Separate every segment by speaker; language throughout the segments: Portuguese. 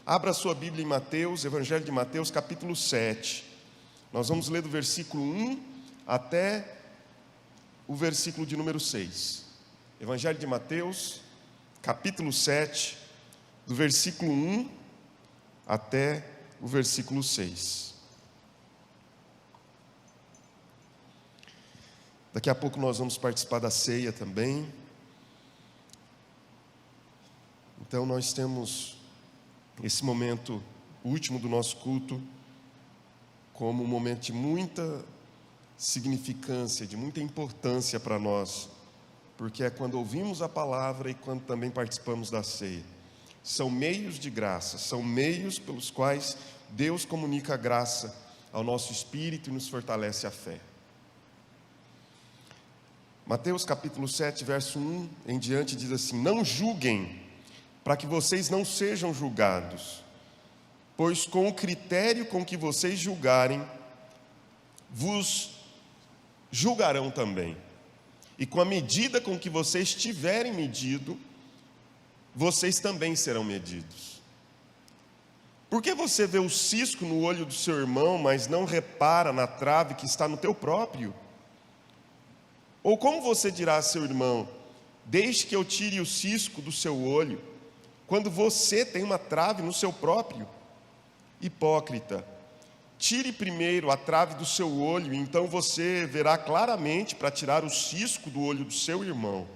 Speaker 1: Abra sua Bíblia em Mateus, Evangelho de Mateus, capítulo 7. Nós vamos ler do versículo 1 até o versículo de número 6. Evangelho de Mateus, capítulo 7, do versículo 1 até o versículo 6. Daqui a pouco nós vamos participar da ceia também. Então nós temos esse momento último do nosso culto como um momento de muita significância, de muita importância para nós, porque é quando ouvimos a palavra e quando também participamos da ceia. São meios de graça, são meios pelos quais Deus comunica a graça ao nosso espírito e nos fortalece a fé. Mateus capítulo 7, verso 1 em diante diz assim: não julguem, para que vocês não sejam julgados, pois com o critério com que vocês julgarem, vos julgarão também. E com a medida com que vocês tiverem medido, vocês também serão medidos. Por que você vê o cisco no olho do seu irmão, mas não repara na trave que está no teu próprio? Ou como você dirá a seu irmão: deixe que eu tire o cisco do seu olho, quando você tem uma trave no seu próprio? Hipócrita, tire primeiro a trave do seu olho, e então você verá claramente para tirar o cisco do olho do seu irmão.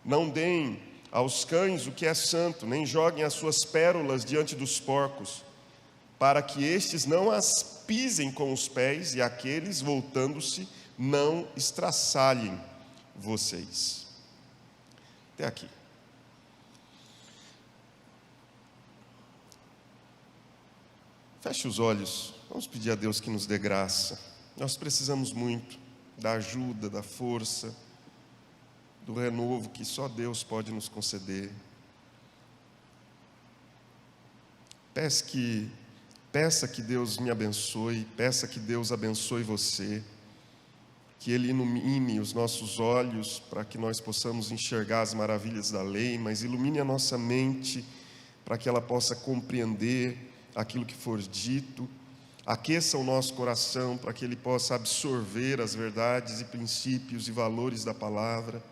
Speaker 1: Não deem aos cães o que é santo, nem joguem as suas pérolas diante dos porcos, para que estes não as pisem com os pés, e aqueles, voltando-se, não estraçalhem vocês. Até aqui. Feche os olhos, vamos pedir a Deus que nos dê graça. Nós precisamos muito da ajuda, da força, do renovo que só Deus pode nos conceder. Peça que Deus me abençoe, peça que Deus abençoe você, que Ele ilumine os nossos olhos para que nós possamos enxergar as maravilhas da lei, mas ilumine a nossa mente para que ela possa compreender aquilo que for dito. Aqueça o nosso coração para que ele possa absorver as verdades e princípios e valores da palavra.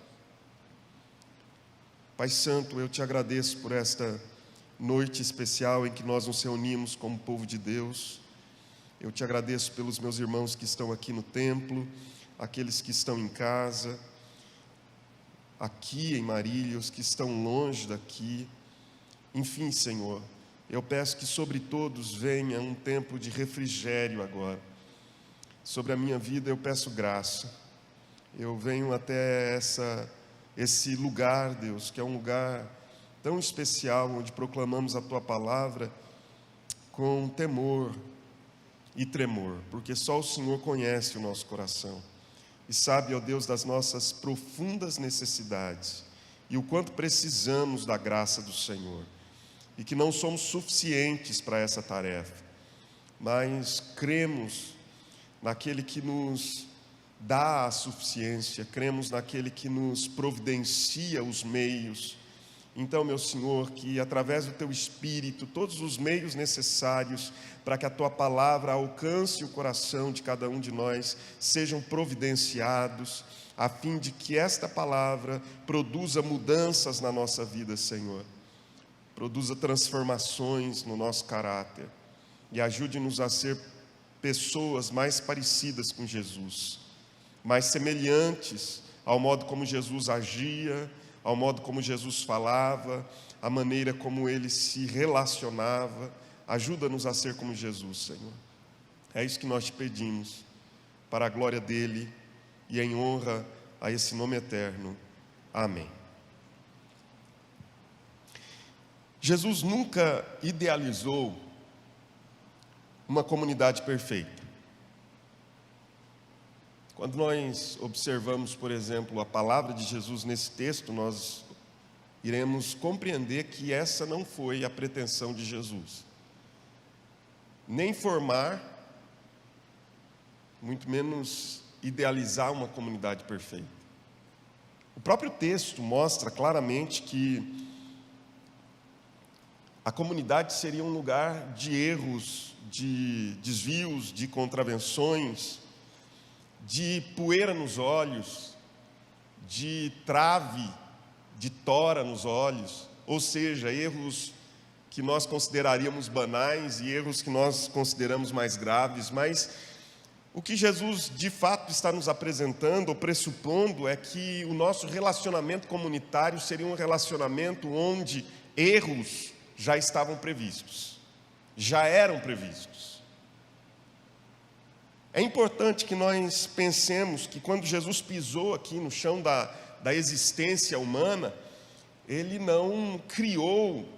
Speaker 1: Pai Santo, eu te agradeço por esta noite especial em que nós nos reunimos como povo de Deus. Eu te agradeço pelos meus irmãos que estão aqui no templo, aqueles que estão em casa, aqui em Marília, os que estão longe daqui. Enfim, Senhor, eu peço que sobre todos venha um tempo de refrigério agora. Sobre a minha vida eu peço graça. Eu venho até esse lugar, Deus, que é um lugar tão especial, onde proclamamos a Tua palavra com temor e tremor, porque só o Senhor conhece o nosso coração e sabe, ó Deus, das nossas profundas necessidades e o quanto precisamos da graça do Senhor, e que não somos suficientes para essa tarefa, mas cremos naquele que nos dá a suficiência, cremos naquele que nos providencia os meios. Então, meu Senhor, que através do Teu Espírito, todos os meios necessários para que a Tua palavra alcance o coração de cada um de nós sejam providenciados, a fim de que esta palavra produza mudanças na nossa vida, Senhor. Produza transformações no nosso caráter e ajude-nos a ser pessoas mais parecidas com Jesus, mais semelhantes ao modo como Jesus agia, ao modo como Jesus falava, a maneira como Ele se relacionava. Ajuda-nos a ser como Jesus, Senhor. É isso que nós te pedimos, para a glória dEle e em honra a esse nome eterno. Amém. Jesus nunca idealizou uma comunidade perfeita. Quando nós observamos, por exemplo, a palavra de Jesus nesse texto, nós iremos compreender que essa não foi a pretensão de Jesus. Nem formar, muito menos idealizar uma comunidade perfeita. O próprio texto mostra claramente que A comunidade seria um lugar de erros, de desvios, de contravenções, de poeira nos olhos, de trave, de tora nos olhos, ou seja, erros que nós consideraríamos banais e erros que nós consideramos mais graves, mas o que Jesus de fato está nos apresentando ou pressupondo é que o nosso relacionamento comunitário seria um relacionamento onde erros já estavam previstos, já eram previstos. É importante que nós pensemos que quando Jesus pisou aqui no chão da existência humana, Ele não criou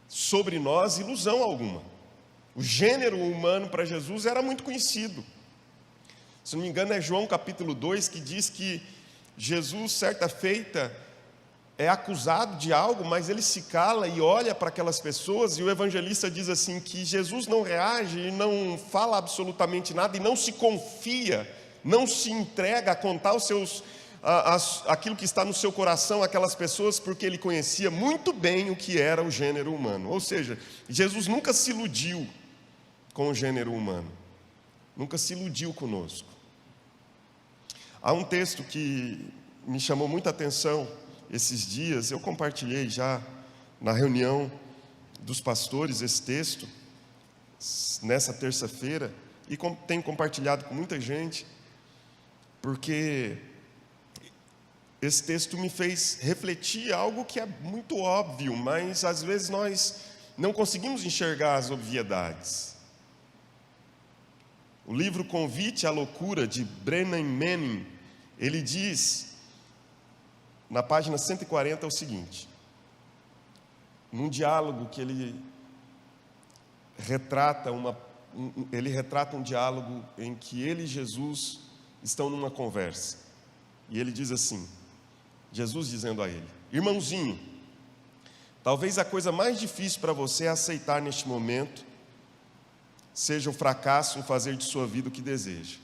Speaker 1: sobre nós ilusão alguma. O gênero humano para Jesus era muito conhecido. Se não me engano é João capítulo 2 que diz que Jesus, certa feita, é acusado de algo, mas ele se cala e olha para aquelas pessoas, e o evangelista diz assim, que Jesus não reage e não fala absolutamente nada, e não se confia, não se entrega a contar aquilo que está no seu coração àquelas pessoas, porque ele conhecia muito bem o que era o gênero humano. Ou seja, Jesus nunca se iludiu com o gênero humano, nunca se iludiu conosco. Há um texto que me chamou muita atenção esses dias, eu compartilhei já na reunião dos pastores esse texto, nessa terça-feira, e tenho compartilhado com muita gente, porque esse texto me fez refletir algo que é muito óbvio, mas às vezes nós não conseguimos enxergar as obviedades. O livro Convite à Loucura, de Brennan Manning, ele diz, na página 140, o seguinte: num diálogo que ele retrata um diálogo em que ele e Jesus estão numa conversa. E ele diz assim, Jesus dizendo a ele: irmãozinho, talvez a coisa mais difícil para você aceitar neste momento seja o fracasso em fazer de sua vida o que deseja.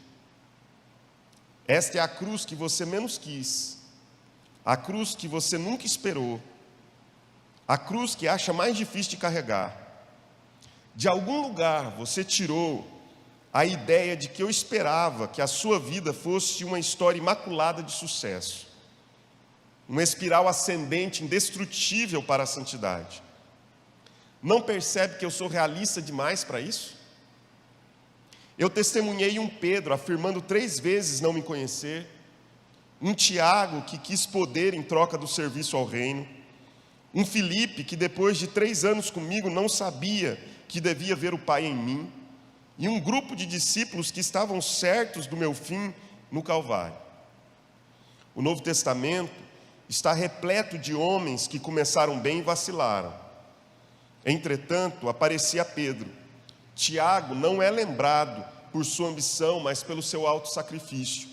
Speaker 1: Esta é a cruz que você menos quis, a cruz que você nunca esperou, a cruz que acha mais difícil de carregar. De algum lugar você tirou a ideia de que eu esperava que a sua vida fosse uma história imaculada de sucesso, uma espiral ascendente indestrutível para a santidade. Não percebe que eu sou realista demais para isso? Eu testemunhei um Pedro afirmando 3 vezes não me conhecer, um Tiago que quis poder em troca do serviço ao reino, um Filipe que depois de 3 anos comigo não sabia que devia ver o Pai em mim, e um grupo de discípulos que estavam certos do meu fim no Calvário. O Novo Testamento está repleto de homens que começaram bem e vacilaram. Entretanto, aparecia Pedro. Tiago não é lembrado por sua ambição, mas pelo seu alto sacrifício.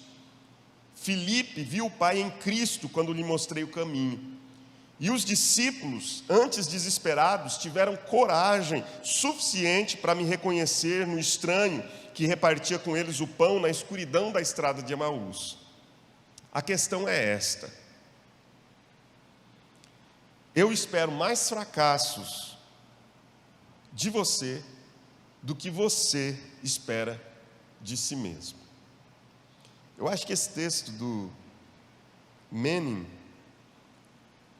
Speaker 1: Filipe viu o Pai em Cristo quando lhe mostrei o caminho. E os discípulos, antes desesperados, tiveram coragem suficiente para me reconhecer no estranho que repartia com eles o pão na escuridão da estrada de Emaús. A questão é esta: eu espero mais fracassos de você do que você espera de si mesmo. Eu acho que esse texto do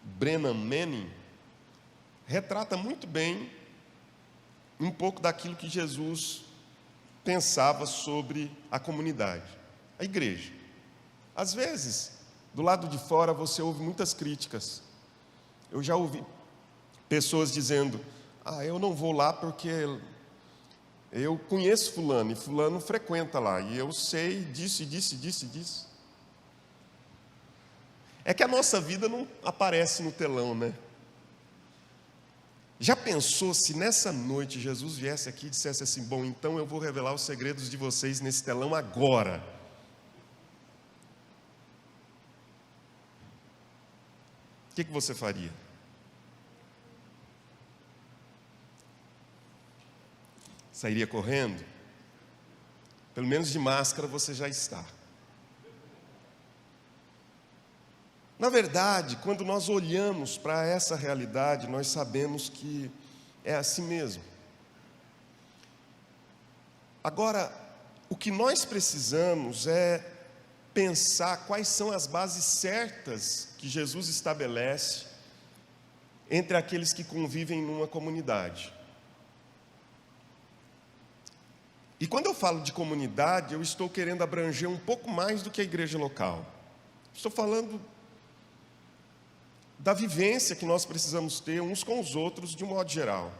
Speaker 1: Brennan Manning, retrata muito bem um pouco daquilo que Jesus pensava sobre a comunidade, a igreja. Às vezes, do lado de fora você ouve muitas críticas. Eu já ouvi pessoas dizendo: eu não vou lá porque eu conheço fulano, e fulano frequenta lá, e eu sei disso, e disso, e disso, e disso. É que a nossa vida não aparece no telão, né? Já pensou se nessa noite Jesus viesse aqui e dissesse assim: bom, então eu vou revelar os segredos de vocês nesse telão agora? O que você faria? Sairia correndo? Pelo menos de máscara você já está. Na verdade, quando nós olhamos para essa realidade, nós sabemos que é assim mesmo. Agora, o que nós precisamos é pensar quais são as bases certas que Jesus estabelece entre aqueles que convivem numa comunidade. E quando eu falo de comunidade, eu estou querendo abranger um pouco mais do que a igreja local. Estou falando da vivência que nós precisamos ter uns com os outros de um modo geral.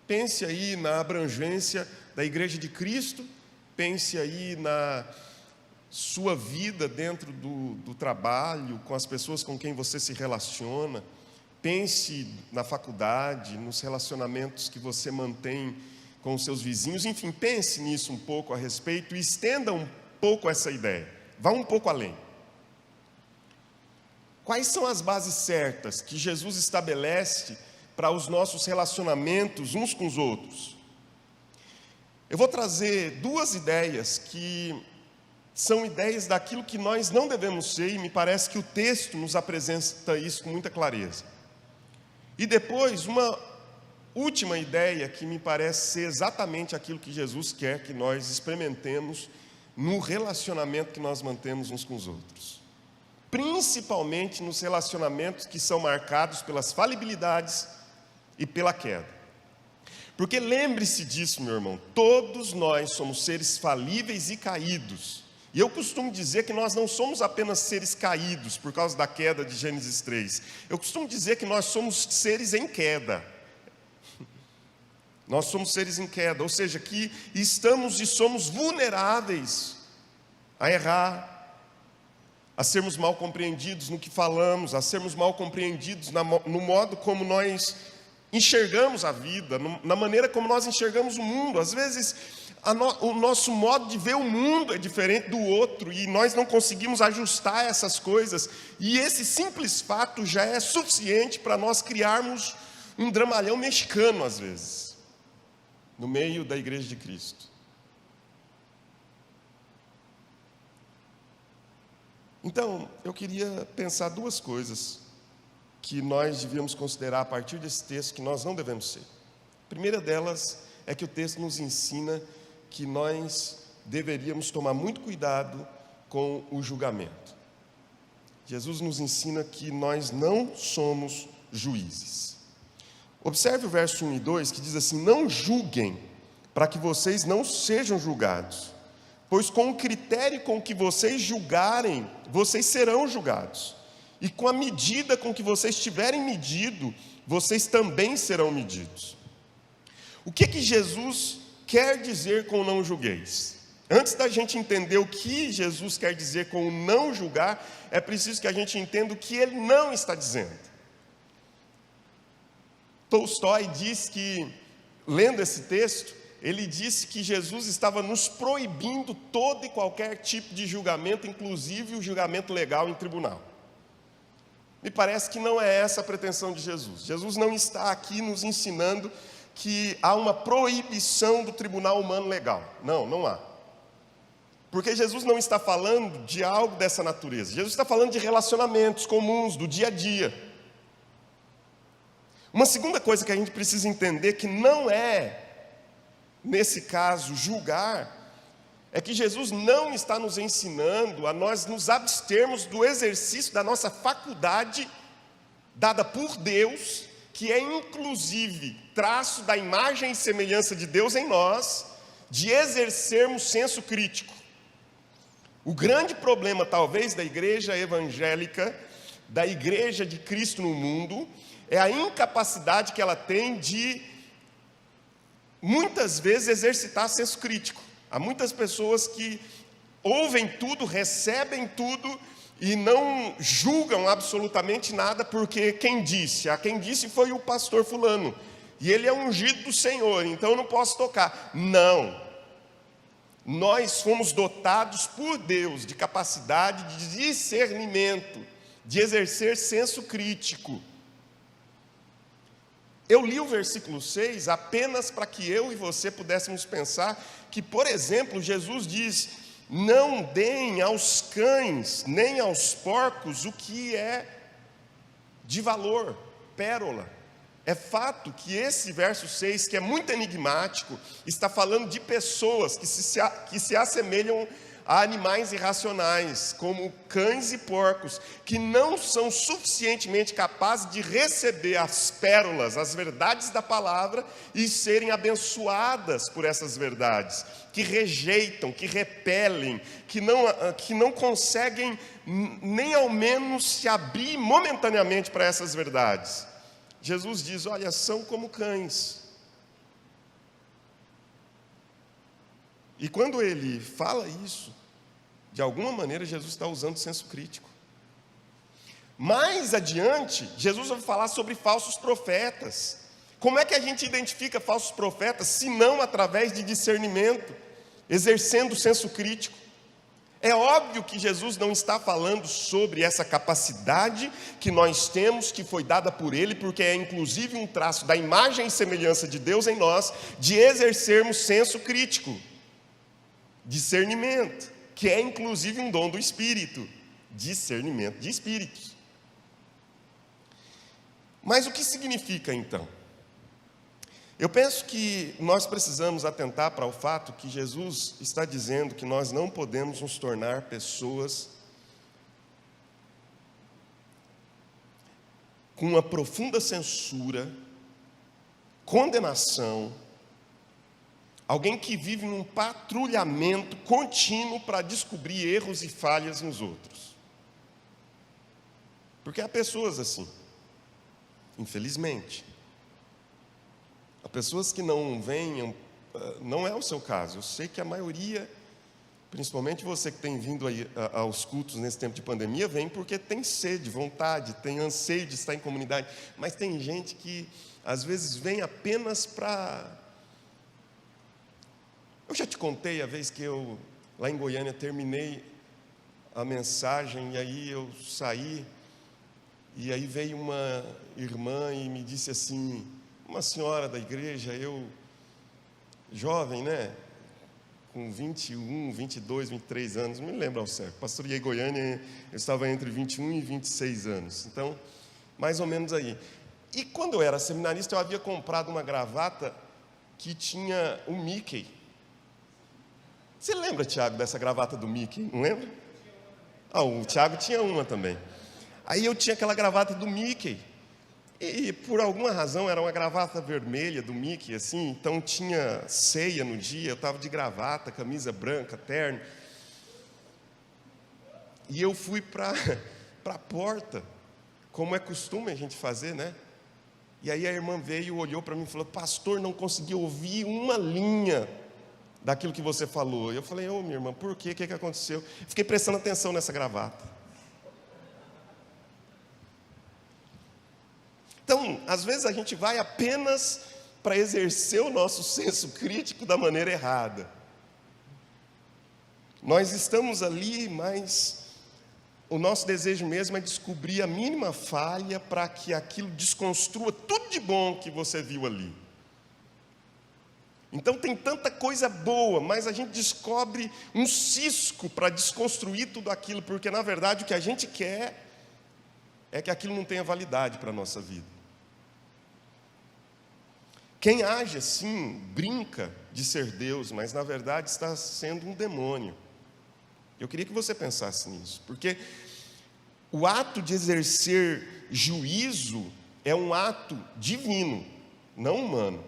Speaker 1: Pense aí na abrangência da Igreja de Cristo, pense aí na sua vida dentro do trabalho, com as pessoas com quem você se relaciona, pense na faculdade, nos relacionamentos que você mantém com os seus vizinhos, enfim, pense nisso um pouco a respeito e estenda um pouco essa ideia, vá um pouco além. Quais são as bases certas que Jesus estabelece para os nossos relacionamentos uns com os outros? Eu vou trazer duas ideias que são ideias daquilo que nós não devemos ser, e me parece que o texto nos apresenta isso com muita clareza. E depois, uma última ideia que me parece ser exatamente aquilo que Jesus quer que nós experimentemos no relacionamento que nós mantemos uns com os outros. Principalmente nos relacionamentos que são marcados pelas falibilidades e pela queda. Porque lembre-se disso, meu irmão, todos nós somos seres falíveis e caídos. E eu costumo dizer que nós não somos apenas seres caídos por causa da queda de Gênesis 3. Eu costumo dizer que nós somos seres em queda. Nós somos seres em queda, ou seja, que estamos e somos vulneráveis a errar, a sermos mal compreendidos no que falamos, a sermos mal compreendidos no modo como nós enxergamos a vida, na maneira como nós enxergamos o mundo. Às vezes, o nosso modo de ver o mundo é diferente do outro e nós não conseguimos ajustar essas coisas. E esse simples fato já é suficiente para nós criarmos um dramalhão mexicano, às vezes, no meio da Igreja de Cristo. Então, eu queria pensar duas coisas que nós devíamos considerar a partir desse texto que nós não devemos ser. A primeira delas é que o texto nos ensina que nós deveríamos tomar muito cuidado com o julgamento. Jesus nos ensina que nós não somos juízes. Observe o verso 1 e 2 que diz assim: não julguem para que vocês não sejam julgados, pois com o critério com que vocês julgarem, vocês serão julgados. E com a medida com que vocês tiverem medido, vocês também serão medidos. O que Jesus quer dizer com não julgueis? Antes da gente entender o que Jesus quer dizer com não julgar, é preciso que a gente entenda o que ele não está dizendo. Tolstói diz que, lendo esse texto, ele disse que Jesus estava nos proibindo todo e qualquer tipo de julgamento, inclusive o julgamento legal em tribunal. Me parece que não é essa a pretensão de Jesus. Jesus não está aqui nos ensinando que há uma proibição do tribunal humano legal. Não, não há. Porque Jesus não está falando de algo dessa natureza. Jesus está falando de relacionamentos comuns, do dia a dia. Uma segunda coisa que a gente precisa entender, que não é, nesse caso, julgar, é que Jesus não está nos ensinando a nós nos abstermos do exercício da nossa faculdade dada por Deus, que é inclusive traço da imagem e semelhança de Deus em nós, de exercermos senso crítico. O grande problema, talvez, da igreja evangélica, da igreja de Cristo no mundo, é a incapacidade que ela tem de, muitas vezes, exercitar senso crítico. Há muitas pessoas que ouvem tudo, recebem tudo e não julgam absolutamente nada, porque quem disse? Quem disse foi o pastor fulano, e ele é ungido do Senhor, então eu não posso tocar. Não. Nós fomos dotados por Deus de capacidade de discernimento, de exercer senso crítico. Eu li o versículo 6 apenas para que eu e você pudéssemos pensar que, por exemplo, Jesus diz: não deem aos cães, nem aos porcos o que é de valor, pérola. É fato que esse verso 6, que é muito enigmático, está falando de pessoas que se assemelham a animais irracionais, como cães e porcos, que não são suficientemente capazes de receber as pérolas, as verdades da palavra e serem abençoadas por essas verdades, que rejeitam, que repelem, que não conseguem nem ao menos se abrir momentaneamente para essas verdades. Jesus diz: olha, são como cães. E quando ele fala isso, de alguma maneira Jesus está usando senso crítico. Mais adiante, Jesus vai falar sobre falsos profetas. Como é que a gente identifica falsos profetas, se não através de discernimento, exercendo o senso crítico? É óbvio que Jesus não está falando sobre essa capacidade que nós temos, que foi dada por Ele, porque é inclusive um traço da imagem e semelhança de Deus em nós, de exercermos senso crítico, discernimento, que é inclusive um dom do Espírito, discernimento de espíritos. Mas o que significa então? Eu penso que nós precisamos atentar para o fato que Jesus está dizendo que nós não podemos nos tornar pessoas com uma profunda censura, condenação, alguém que vive num patrulhamento contínuo para descobrir erros e falhas nos outros. Porque há pessoas assim, infelizmente. Há pessoas que não venham, não é o seu caso. Eu sei que a maioria, principalmente você que tem vindo aí aos cultos nesse tempo de pandemia, vem porque tem sede, vontade, tem anseio de estar em comunidade. Mas tem gente que às vezes vem apenas para... Eu já te contei a vez que eu, lá em Goiânia, terminei a mensagem e aí eu saí, e aí veio uma irmã e me disse assim, uma senhora da igreja, eu, jovem, né, com 21, 22, 23 anos, não me lembro ao certo, pastoreei Goiânia, eu estava entre 21 e 26 anos, então, mais ou menos aí. E quando eu era seminarista, eu havia comprado uma gravata que tinha o Mickey. Você lembra, Tiago, dessa gravata do Mickey? Não lembra? O Tiago tinha uma também. Aí eu tinha aquela gravata do Mickey. E por alguma razão era uma gravata vermelha do Mickey, assim, então tinha ceia no dia, eu estava de gravata, camisa branca, terno. E eu fui para a porta, como é costume a gente fazer, né? E aí a irmã veio, olhou para mim e falou: pastor, não consegui ouvir uma linha daquilo que você falou. E eu falei: minha irmã, por quê? O que aconteceu? Fiquei prestando atenção nessa gravata. Então, às vezes a gente vai apenas para exercer o nosso senso crítico da maneira errada. Nós estamos ali, mas o nosso desejo mesmo é descobrir a mínima falha para que aquilo desconstrua tudo de bom que você viu ali. Então tem tanta coisa boa, mas a gente descobre um cisco para desconstruir tudo aquilo, porque na verdade o que a gente quer é que aquilo não tenha validade para a nossa vida. Quem age assim, brinca de ser Deus, mas na verdade está sendo um demônio. Eu queria que você pensasse nisso, porque o ato de exercer juízo é um ato divino, não humano.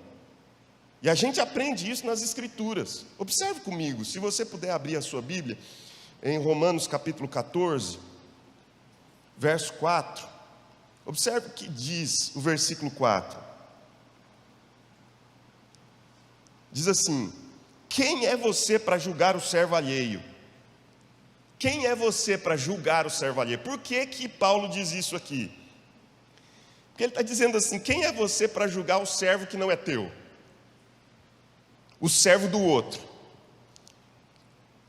Speaker 1: E a gente aprende isso nas Escrituras. Observe comigo, se você puder abrir a sua Bíblia, em Romanos capítulo 14, verso 4. Observe o que diz o versículo 4. Diz assim: quem é você para julgar o servo alheio? Quem é você para julgar o servo alheio? Por que Paulo diz isso aqui? Porque ele está dizendo assim: quem é você para julgar o servo que não é teu? O servo do outro.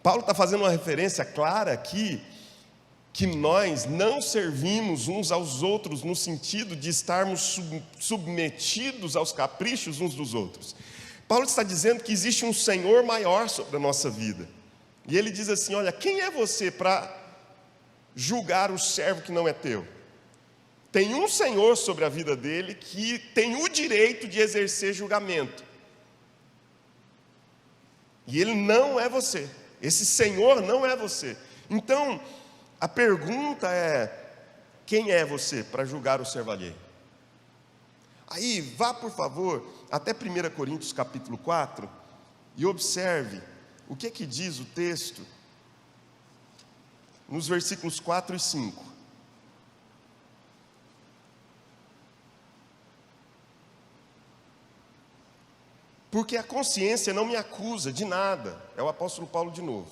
Speaker 1: Paulo está fazendo uma referência clara aqui, que nós não servimos uns aos outros no sentido de estarmos submetidos aos caprichos uns dos outros. Paulo está dizendo que existe um Senhor maior sobre a nossa vida. E ele diz assim: olha, quem é você para julgar o servo que não é teu? tem um Senhor sobre a vida dele que tem o direito de exercer julgamento. E ele não é você. Esse Senhor não é você. Então, a pergunta é: quem é você para julgar o servo alheio? Aí, vá por favor até 1 Coríntios capítulo 4 e observe o que diz o texto nos versículos 4 e 5. Porque a consciência não me acusa de nada, é o apóstolo Paulo de novo.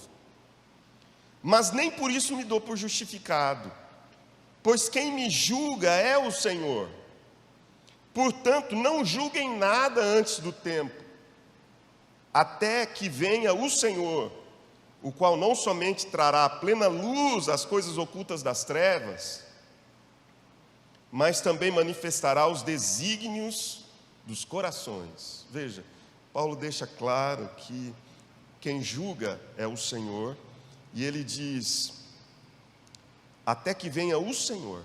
Speaker 1: Mas nem por isso me dou por justificado, pois quem me julga é o Senhor. Portanto, não julguem nada antes do tempo, até que venha o Senhor, o qual não somente trará à plena luz as coisas ocultas das trevas, mas também manifestará os desígnios dos corações. Veja, Paulo deixa claro que quem julga é o Senhor, e ele diz: até que venha o Senhor,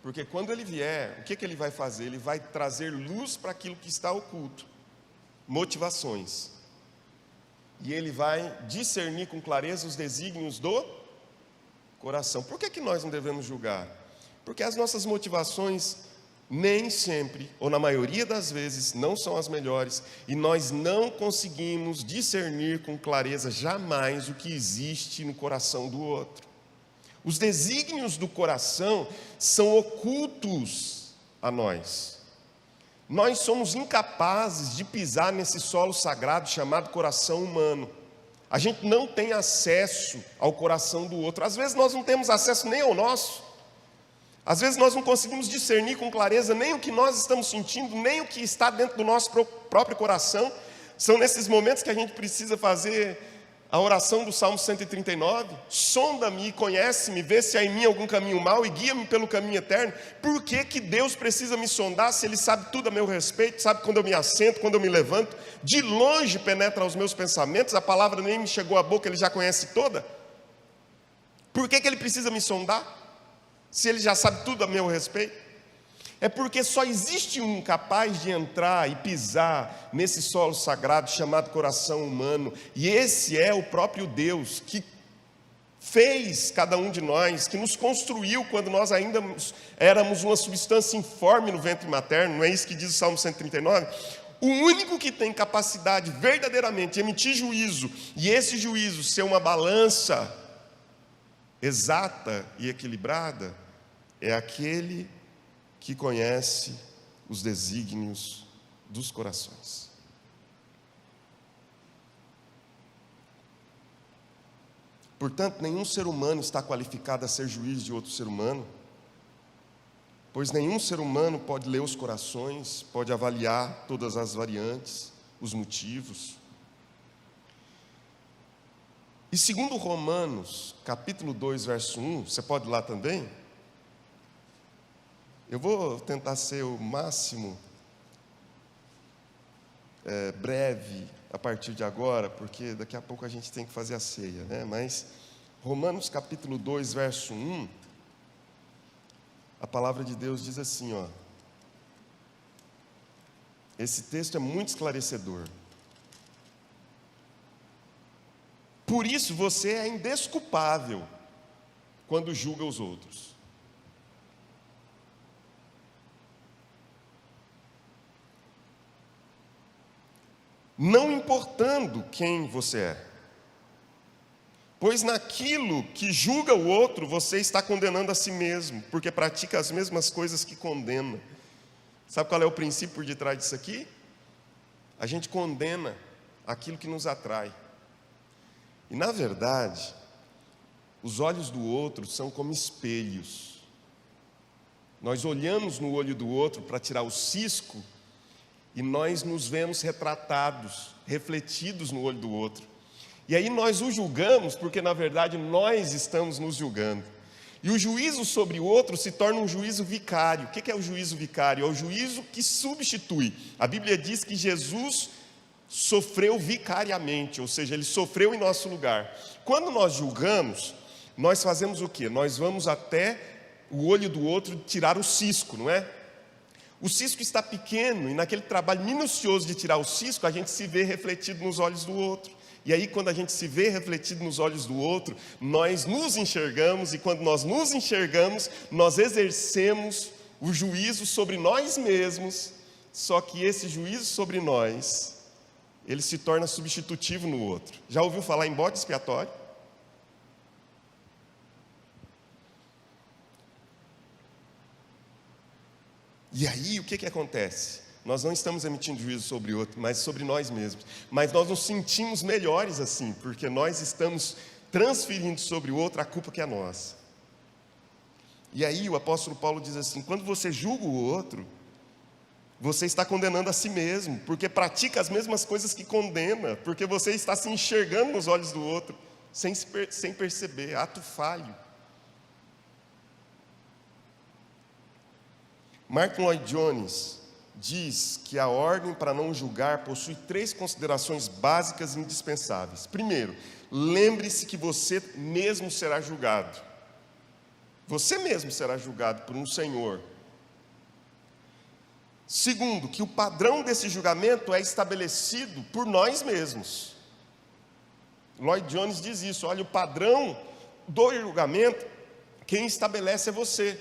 Speaker 1: porque quando ele vier, o que ele vai fazer? Ele vai trazer luz para aquilo que está oculto, motivações, e ele vai discernir com clareza os desígnios do coração. Por que nós não devemos julgar? Porque as nossas motivações nem sempre, ou na maioria das vezes, não são as melhores, e nós não conseguimos discernir com clareza jamais o que existe no coração do outro. Os desígnios do coração são ocultos a nós. Nós somos incapazes de pisar nesse solo sagrado chamado coração humano. A gente não tem acesso ao coração do outro. Às vezes nós não temos acesso nem ao nosso. Às vezes nós não conseguimos discernir com clareza nem o que nós estamos sentindo, nem o que está dentro do nosso próprio coração. São nesses momentos que a gente precisa fazer a oração do Salmo 139. Sonda-me e conhece-me, vê se há em mim algum caminho mau e guia-me pelo caminho eterno. Por que Deus precisa me sondar se Ele sabe tudo a meu respeito, sabe quando eu me assento, quando eu me levanto? De longe penetra os meus pensamentos, a palavra nem me chegou à boca, Ele já conhece toda. Por que Ele precisa me sondar, se Ele já sabe tudo a meu respeito? É porque só existe um capaz de entrar e pisar nesse solo sagrado chamado coração humano, e esse é o próprio Deus, que fez cada um de nós, que nos construiu quando nós ainda éramos uma substância informe no ventre materno. Não é isso que diz o Salmo 139? O único que tem capacidade verdadeiramente de emitir juízo, e esse juízo ser uma balança exata e equilibrada, é aquele que conhece os desígnios dos corações. Portanto, nenhum ser humano está qualificado a ser juiz de outro ser humano, pois nenhum ser humano pode ler os corações, pode avaliar todas as variantes, os motivos. E segundo Romanos, capítulo 2, verso 1, você pode ir lá também? Eu vou tentar ser o máximo breve a partir de agora, porque daqui a pouco a gente tem que fazer a ceia, né? Mas Romanos capítulo 2, verso 1, a palavra de Deus diz assim, ó. Esse texto é muito esclarecedor. Por isso você é indesculpável quando julga os outros. Não importando quem você é, pois naquilo que julga o outro, você está condenando a si mesmo, porque pratica as mesmas coisas que condena. Sabe qual é o princípio por detrás disso aqui? A gente condena aquilo que nos atrai. E na verdade, os olhos do outro são como espelhos. Nós olhamos no olho do outro para tirar o cisco, e nós nos vemos retratados, refletidos no olho do outro. E aí nós o julgamos, porque na verdade nós estamos nos julgando. E o juízo sobre o outro se torna um juízo vicário. O que é o juízo vicário? É o juízo que substitui. A Bíblia diz que Jesus sofreu vicariamente, ou seja, Ele sofreu em nosso lugar. Quando nós julgamos, nós fazemos o quê? Nós vamos até o olho do outro de tirar o cisco, não é? O cisco está pequeno e naquele trabalho minucioso de tirar o cisco, a gente se vê refletido nos olhos do outro. E aí, quando a gente se vê refletido nos olhos do outro, nós nos enxergamos, e quando nós nos enxergamos, nós exercemos o juízo sobre nós mesmos, só que esse juízo sobre nós, ele se torna substitutivo no outro. Já ouviu falar em bode expiatório? E aí, o que acontece? Nós não estamos emitindo juízo sobre o outro, mas sobre nós mesmos. Mas nós nos sentimos melhores assim, porque nós estamos transferindo sobre o outro a culpa que é nossa. E aí o apóstolo Paulo diz assim: quando você julga o outro, você está condenando a si mesmo, porque pratica as mesmas coisas que condena, porque você está se enxergando nos olhos do outro, sem perceber, ato falho. Martin Lloyd Jones diz que a ordem para não julgar possui 3 considerações básicas e indispensáveis. Primeiro, lembre-se que você mesmo será julgado. Você mesmo será julgado por um Senhor. Segundo, que o padrão desse julgamento é estabelecido por nós mesmos. Lloyd Jones diz isso: olha, o padrão do julgamento, quem estabelece é você.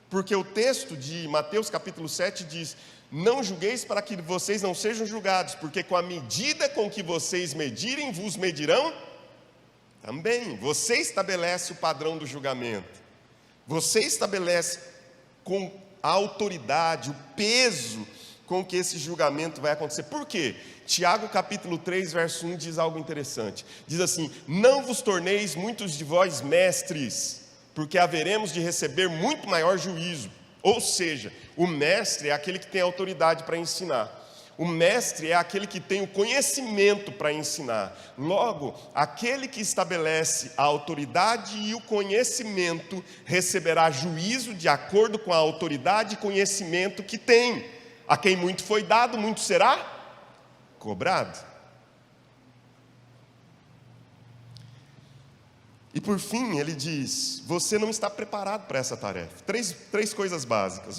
Speaker 1: Porque o texto de Mateus capítulo 7 diz: não julgueis para que vocês não sejam julgados, porque com a medida com que vocês medirem, vos medirão também. Você estabelece o padrão do julgamento. Você estabelece com a autoridade, o peso com que esse julgamento vai acontecer. Por quê? Tiago capítulo 3, verso 1 diz algo interessante. Diz assim: não vos torneis muitos de vós mestres, porque haveremos de receber muito maior juízo. Ou seja, o mestre é aquele que tem autoridade para ensinar. O mestre é aquele que tem o conhecimento para ensinar. Logo, aquele que estabelece a autoridade e o conhecimento receberá juízo de acordo com a autoridade e conhecimento que tem. A quem muito foi dado, muito será cobrado. E por fim, ele diz: você não está preparado para essa tarefa. Três coisas básicas.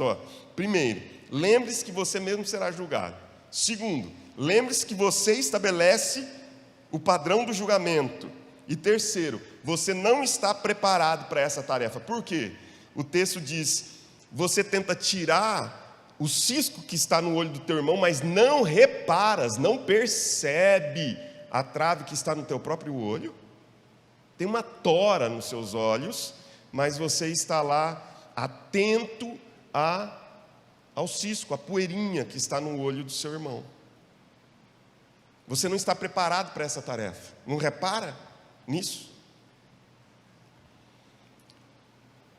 Speaker 1: Primeiro, lembre-se que você mesmo será julgado. Segundo, lembre-se que você estabelece o padrão do julgamento. E terceiro, você não está preparado para essa tarefa. Por quê? O texto diz: você tenta tirar o cisco que está no olho do teu irmão, mas não reparas, não percebe a trave que está no teu próprio olho. Tem uma tora nos seus olhos, mas você está lá atento ao cisco, a poeirinha que está no olho do seu irmão. Você não está preparado para essa tarefa. Não repara nisso?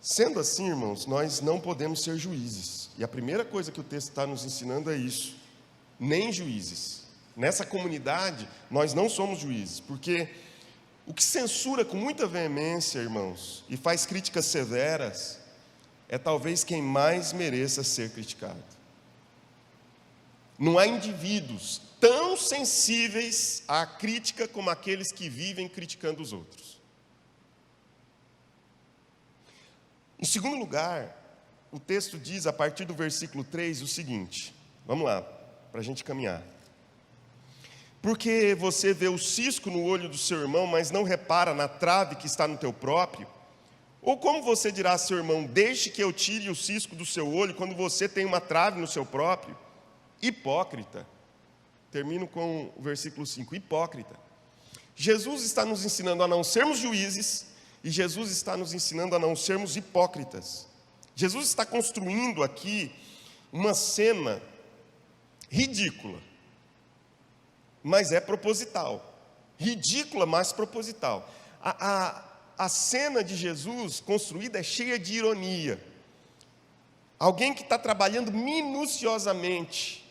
Speaker 1: Sendo assim, irmãos, nós não podemos ser juízes. E a primeira coisa que o texto está nos ensinando é isso: nem juízes. Nessa comunidade, nós não somos juízes, porque o que censura com muita veemência, irmãos, e faz críticas severas, é talvez quem mais mereça ser criticado. Não há indivíduos tão sensíveis à crítica como aqueles que vivem criticando os outros. Em segundo lugar, o texto diz, a partir do versículo 3, o seguinte. Vamos lá, para a gente caminhar. Porque você vê o cisco no olho do seu irmão, mas não repara na trave que está no teu próprio? Ou como você dirá a seu irmão: deixe que eu tire o cisco do seu olho, quando você tem uma trave no seu próprio? Hipócrita. Termino com o versículo 5, hipócrita. Jesus está nos ensinando a não sermos juízes, e Jesus está nos ensinando a não sermos hipócritas. Jesus está construindo aqui uma cena ridícula, mas é proposital. Ridícula, mas proposital. A cena de Jesus construída é cheia de ironia. Alguém que está trabalhando minuciosamente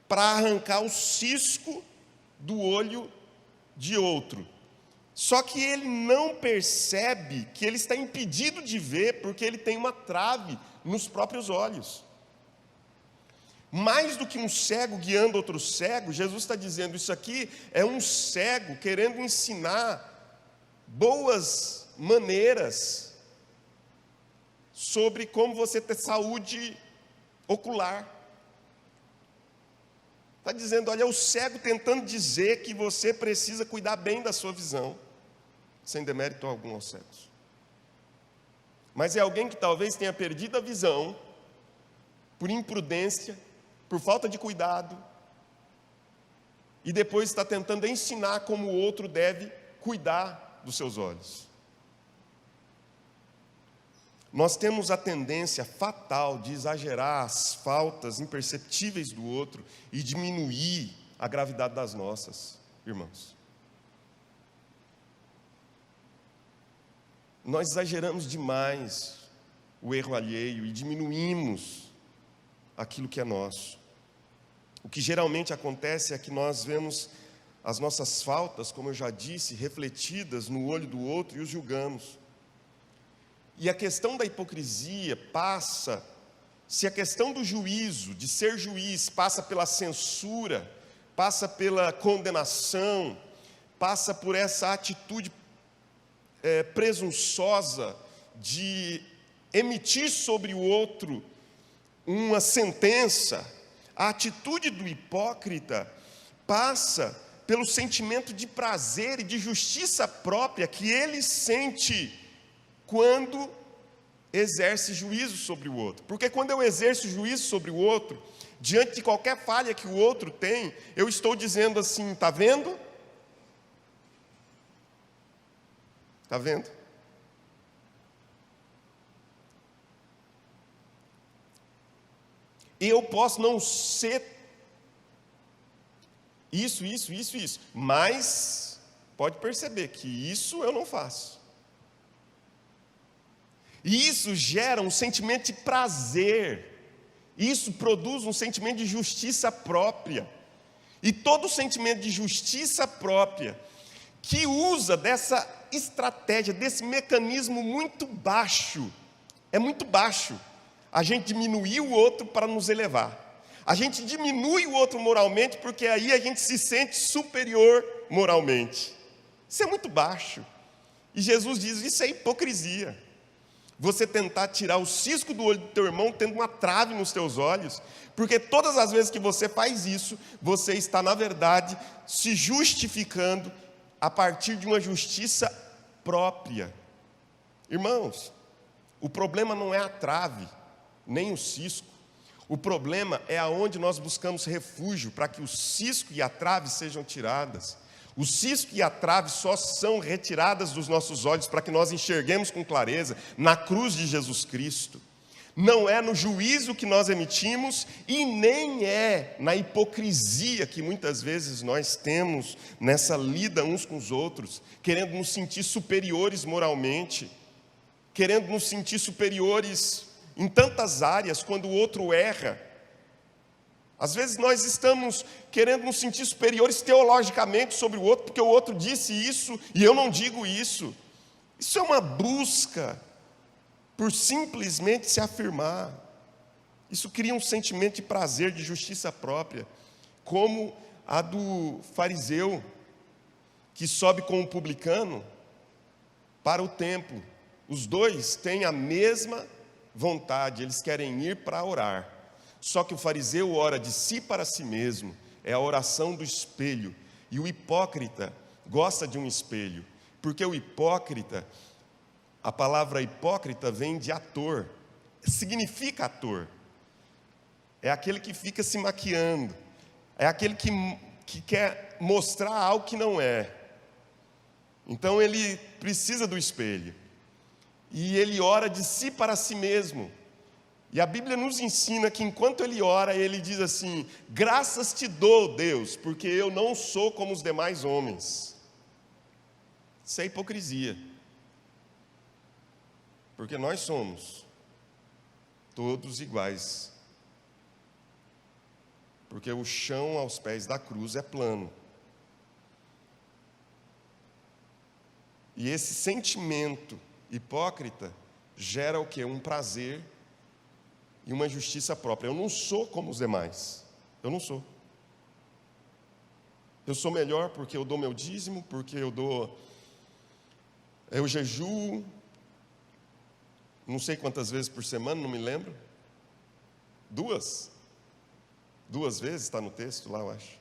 Speaker 1: para arrancar o cisco do olho de outro. Só que ele não percebe que ele está impedido de ver, porque ele tem uma trave nos próprios olhos. Mais do que um cego guiando outro cego, Jesus está dizendo: isso aqui é um cego querendo ensinar boas maneiras sobre como você ter saúde ocular. Está dizendo, olha, é o cego tentando dizer que você precisa cuidar bem da sua visão, sem demérito algum aos cegos. Mas é alguém que talvez tenha perdido a visão, por imprudência, por falta de cuidado, e depois está tentando ensinar como o outro deve cuidar dos seus olhos. Nós temos a tendência fatal de exagerar as faltas imperceptíveis do outro e diminuir a gravidade das nossas, irmãos. Nós exageramos demais o erro alheio e diminuímos aquilo que é nosso. O que geralmente acontece é que nós vemos as nossas faltas, como eu já disse, refletidas no olho do outro e os julgamos. E a questão da hipocrisia passa, se a questão do juízo, de ser juiz, passa pela censura, passa pela condenação, passa por essa atitude presunçosa de emitir sobre o outro uma sentença, a atitude do hipócrita passa pelo sentimento de prazer e de justiça própria que ele sente quando exerce juízo sobre o outro. Porque quando eu exerço juízo sobre o outro, diante de qualquer falha que o outro tem, eu estou dizendo assim, está vendo? Está vendo? Eu posso não ser isso, mas pode perceber que isso eu não faço. E isso gera um sentimento de prazer, isso produz um sentimento de justiça própria. E todo sentimento de justiça própria, que usa dessa estratégia, desse mecanismo muito baixo, é muito baixo, a gente diminuir o outro para nos elevar. A gente diminui o outro moralmente, porque aí a gente se sente superior moralmente. Isso é muito baixo. E Jesus diz, isso é hipocrisia. Você tentar tirar o cisco do olho do teu irmão, tendo uma trave nos teus olhos, porque todas as vezes que você faz isso, você está, na verdade, se justificando a partir de uma justiça própria. Irmãos, o problema não é a trave, nem o cisco. O problema é aonde nós buscamos refúgio para que o cisco e a trave sejam tiradas. O cisco e a trave só são retiradas dos nossos olhos para que nós enxerguemos com clareza na cruz de Jesus Cristo. Não é no juízo que nós emitimos e nem é na hipocrisia que muitas vezes nós temos nessa lida uns com os outros, querendo nos sentir superiores moralmente, querendo nos sentir superiores em tantas áreas quando o outro erra. Às vezes nós estamos querendo nos sentir superiores teologicamente sobre o outro, porque o outro disse isso e eu não digo isso. Isso é uma busca por simplesmente se afirmar. Isso cria um sentimento de prazer, de justiça própria, como a do fariseu, que sobe com o publicano para o templo. Os dois têm a mesma vontade, eles querem ir para orar. Só que o fariseu ora de si para si mesmo, é a oração do espelho. E o hipócrita gosta de um espelho, porque o hipócrita, a palavra hipócrita vem de ator, significa ator. É aquele que fica se maquiando, é aquele que quer mostrar algo que não é. Então ele precisa do espelho, e ele ora de si para si mesmo. E a Bíblia nos ensina que enquanto ele ora, ele diz assim: graças te dou, Deus, porque eu não sou como os demais homens. Isso é hipocrisia. Porque nós somos todos iguais. Porque o chão aos pés da cruz é plano. E esse sentimento hipócrita gera o quê? Um prazer e uma justiça própria. Eu não sou como os demais. Eu não sou. Eu sou melhor porque eu dou meu dízimo, porque eu jejuo, não sei quantas vezes por semana, não me lembro. 2 vezes, está no texto lá, eu acho.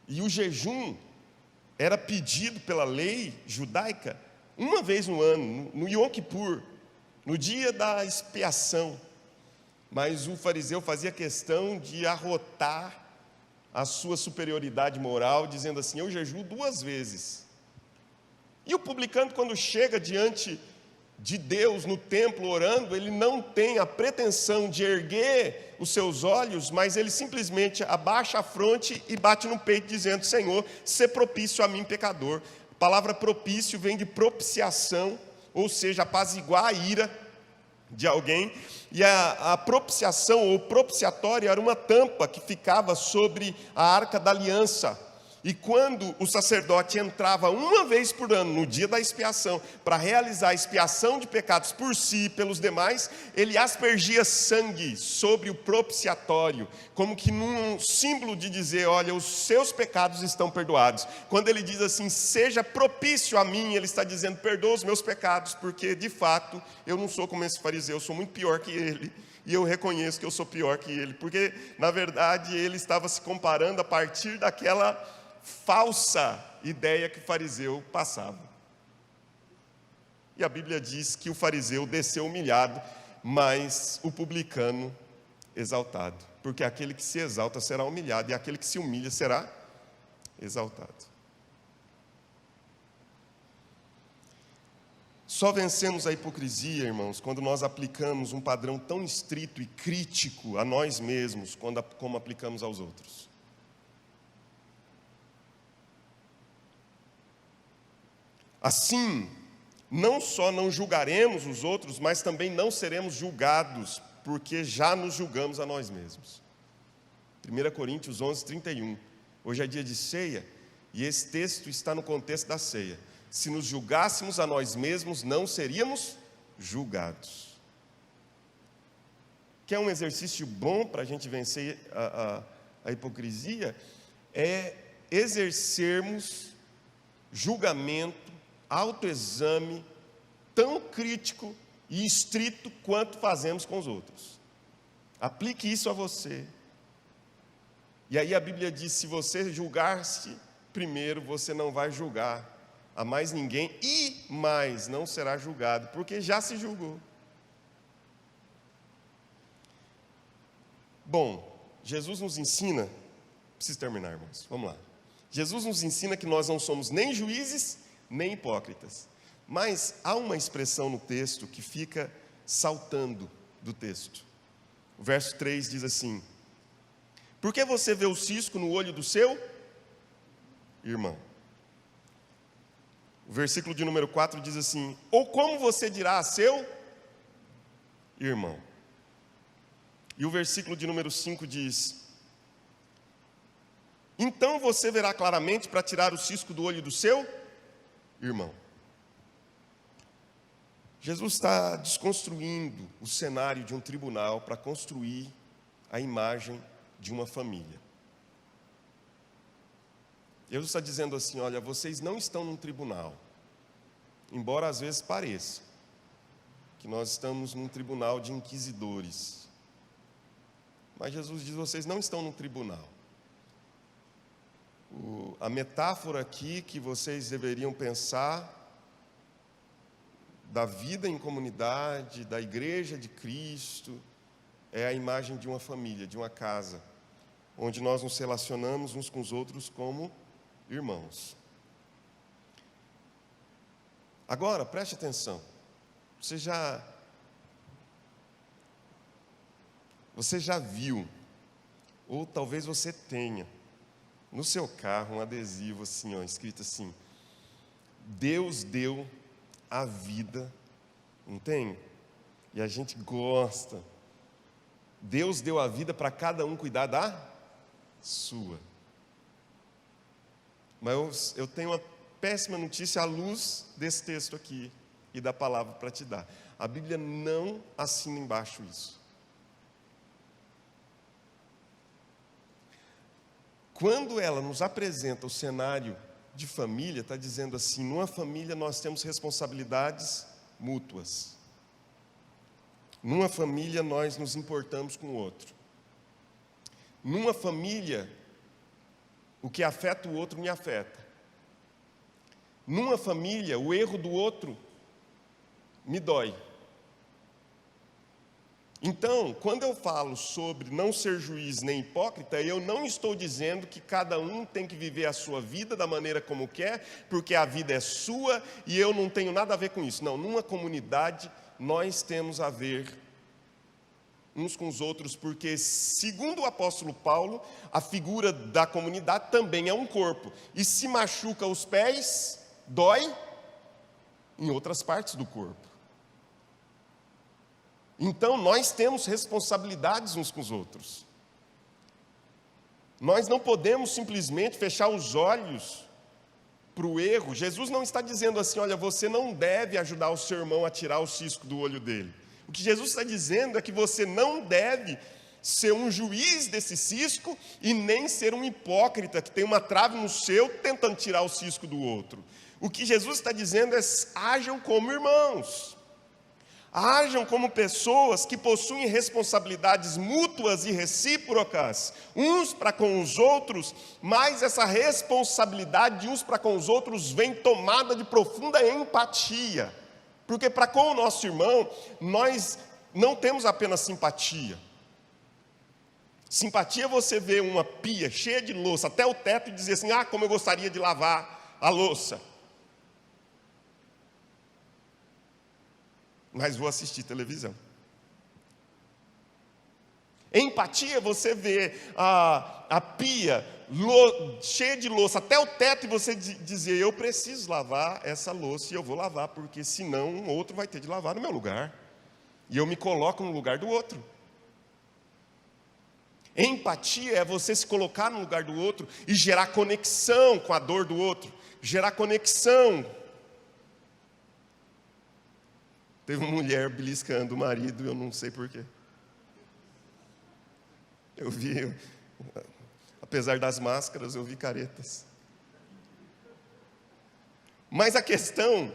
Speaker 1: E o jejum era pedido pela lei judaica uma vez no ano, no Yom Kippur, no dia da expiação. Mas o fariseu fazia questão de arrotar a sua superioridade moral, dizendo assim: eu jejuo 2 vezes. E o publicano, quando chega diante de Deus no templo orando, ele não tem a pretensão de erguer os seus olhos, mas ele simplesmente abaixa a fronte e bate no peito, dizendo: Senhor, sê propício a mim, pecador. A palavra propício vem de propiciação, ou seja, apaziguar a ira de alguém. E a propiciação ou propiciatório era uma tampa que ficava sobre a arca da aliança. E quando o sacerdote entrava uma vez por ano, no dia da expiação, para realizar a expiação de pecados por si e pelos demais, ele aspergia sangue sobre o propiciatório, como que num símbolo de dizer: olha, os seus pecados estão perdoados. Quando ele diz assim: seja propício a mim, ele está dizendo: perdoa os meus pecados, porque de fato eu não sou como esse fariseu, eu sou muito pior que ele. E eu reconheço que eu sou pior que ele, porque na verdade ele estava se comparando a partir daquela falsa ideia que o fariseu passava. E a Bíblia diz que o fariseu desceu humilhado, mas o publicano exaltado. Porque aquele que se exalta será humilhado, e aquele que se humilha será exaltado. Só vencemos a hipocrisia, irmãos, quando nós aplicamos um padrão tão estrito e crítico a nós mesmos, como aplicamos aos outros. Assim, não só não julgaremos os outros, mas também não seremos julgados, porque já nos julgamos a nós mesmos. 1 Coríntios 11, 31. Hoje é dia de ceia, e esse texto está no contexto da ceia. Se nos julgássemos a nós mesmos, não seríamos julgados. Que é um exercício bom para a gente vencer a hipocrisia, é exercermos julgamento, autoexame tão crítico e estrito quanto fazemos com os outros. Aplique isso a você. E aí a Bíblia diz: se você julgar-se primeiro, você não vai julgar a mais ninguém, e mais não será julgado, porque já se julgou. Bom, Jesus nos ensina, preciso terminar, irmãos, vamos lá. Jesus nos ensina que nós não somos nem juízes, nem hipócritas. Mas há uma expressão no texto que fica saltando do texto. O verso 3 diz assim: por que você vê o cisco no olho do seu irmão? O versículo de número 4 diz assim: ou como você dirá a seu irmão? E o versículo de número 5 diz: então você verá claramente para tirar o cisco do olho do seu irmão. Jesus está desconstruindo o cenário de um tribunal para construir a imagem de uma família. Jesus está dizendo assim: olha, vocês não estão num tribunal, embora às vezes pareça que nós estamos num tribunal de inquisidores. Mas Jesus diz: vocês não estão num tribunal. A metáfora aqui que vocês deveriam pensar da vida em comunidade, da igreja de Cristo, é a imagem de uma família, de uma casa, onde nós nos relacionamos uns com os outros como irmãos. Agora, preste atenção. Você já viu, ou talvez você tenha, no seu carro, um adesivo assim, ó, escrito assim: Deus deu a vida, não tem? E a gente gosta. Deus deu a vida para cada um cuidar da sua. Mas eu tenho uma péssima notícia à luz desse texto aqui e da palavra para te dar. A Bíblia não assina embaixo isso. Quando ela nos apresenta o cenário de família, está dizendo assim: numa família nós temos responsabilidades mútuas. Numa família, nós nos importamos com o outro. Numa família, o que afeta o outro me afeta. Numa família, o erro do outro me dói. Então, quando eu falo sobre não ser juiz nem hipócrita, eu não estou dizendo que cada um tem que viver a sua vida da maneira como quer, porque a vida é sua e eu não tenho nada a ver com isso. Não, numa comunidade nós temos a ver uns com os outros, porque, segundo o apóstolo Paulo, a figura da comunidade também é um corpo. E se machuca os pés, dói em outras partes do corpo. Então, nós temos responsabilidades uns com os outros. Nós não podemos simplesmente fechar os olhos para o erro. Jesus não está dizendo assim, olha, você não deve ajudar o seu irmão a tirar o cisco do olho dele. O que Jesus está dizendo é que você não deve ser um juiz desse cisco e nem ser um hipócrita que tem uma trave no seu tentando tirar o cisco do outro. O que Jesus está dizendo é, hajam como irmãos. Hajam como pessoas que possuem responsabilidades mútuas e recíprocas, uns para com os outros, mas essa responsabilidade de uns para com os outros vem tomada de profunda empatia. Porque para com o nosso irmão, nós não temos apenas simpatia. Simpatia é você ver uma pia cheia de louça até o teto e dizer assim, como eu gostaria de lavar a louça. Mas vou assistir televisão. Empatia é você ver a pia cheia de louça até o teto e você dizer, eu preciso lavar essa louça e eu vou lavar, porque senão um outro vai ter de lavar no meu lugar. E eu me coloco no lugar do outro. Empatia é você se colocar no lugar do outro e gerar conexão com a dor do outro. Gerar conexão. Teve uma mulher beliscando o marido, eu não sei porquê. Eu vi, apesar das máscaras, eu vi caretas. Mas a questão,